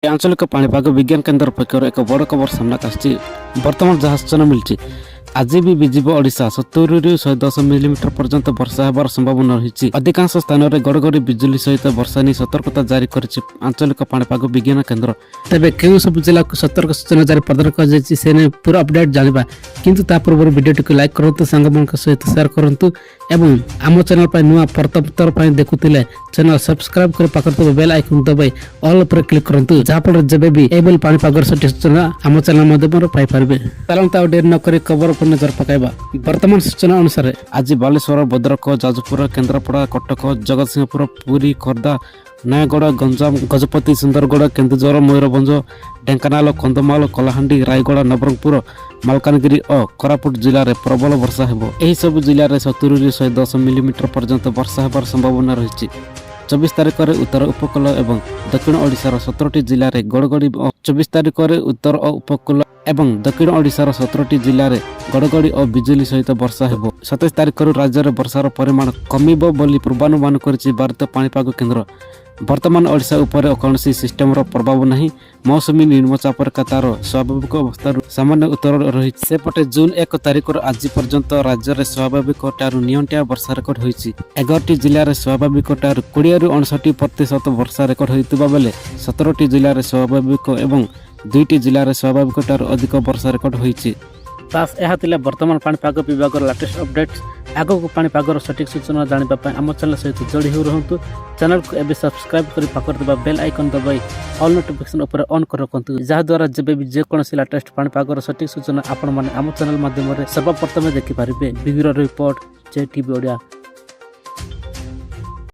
आंचलिक पाणीपाग विज्ञान केन्द्र पक्षर एक बड़ खबर सामना आसी बर्तमान जहाँ सूचना मिली आज भी बिजिब ओडिशा 70 ରୁ 110 मिलीमीटर पर्यंत वर्षा होबार संभावना रही। अधिकांश स्थान में गड़गड़ी बिजुली सहित वर्षा नहीं सतर्कता जारी करिछि आंचलिक पाणीपाग विज्ञान केन्द्र। तेबे केउं सब जिला को सतर्क सूचना जारी प्रदान कर जायछि से ने पूरा अपडेट जानिबा, किंतु ता पूर्व वीडियो को लाइक करंतु, सांगमनक सहित शेयर करंतु एवं आम चैनल पर नुआ प्रथम पर देखुथिले चैनल सब्सक्राइब कर पाकर बेल आइकन दबाई ऑल पर क्लिक करंतु, जहाँ फल जब भी एबल पाणीपागर सठिक सूचना आम चैनल माध्यम पाई पारिबे। चलंता डेर न करी खबर पर नजर पकाइबा। वर्तमान सूचना अनुसार आज बालेश्वर, भद्रक, जाजपुर, केन्द्रापड़ा, कटक, जगतसिंहपुर, पुरी, खोर्धा, नयागड़, गंजाम, गजपति, सुंदरगढ़, केन्दुझर, मयूरभंज, ढेंकानाल, कंधमाल, कलाहांडी, रायगड़, नवरंगपुर, मालकानगिरी और कोरापुट जिले में प्रबल वर्षा हेबो। एही सब जिले में 70 ରୁ 110 मिलीमीटर पर्यंत वर्षा होबार संभावना रही। 24 तारिख में उत्तर उपकूल एवं दक्षिण ओडिशार 17टी जिले में गड़गड़ी। 24 तारिख में उत्तर उपकूल एवं दक्षिण ओडिशार 17टी जिले में गड़गड़ी और बिजुली सहित वर्षा हेबो। 27 तारिख राज्य में वर्षार परिमाण कमिबो बोली पूर्वानुमान करिछि भारतीय पाणीपाग केन्द्र। वर्तमान ओडिशा उपर कौनसी सिस्टमर प्रभाव नहीं। मौसुमी निम्नचाप रेखा तार स्वाभाविक अवस्था सामान्य उत्तर रही। सेपटे जून 1 तारिख आज पर्यंत राज्य में स्वाभाविक ठारू नियंटिया वर्षा रेकर्ड होइछि। 11टी जिले में स्वाभाविक ठारू 20 ରୁ 59% वर्षा रेकर्ड होइतिबा बेले 17टी जिले में स्वाभाविक एवं 2टी जिले में स्वाभाविक ठारू अधिक वर्षा रेकर्ड होइछि। तास यह वर्तमान पाणीपाग विभाग लेटेस्ट अपडेट। आगक पाणीपागर सठिक सूचना जानापी आम चैनल सहित जोड़ी हो रुहतु। चैनल को एबे सब्सक्राइब कर पाकर देबा बेल आइकन दबाई ऑल नोटिफिकेशन ऊपर ऑन कर रखंतु, जहाँ द्वारा जब भी जेकोसी लेटेस्ट पाणीपागर सठिक सूचना आपण माने आम चैनल माध्यम सर्वप्रथम देखि पारिबे। Bureau report, JTV Odia.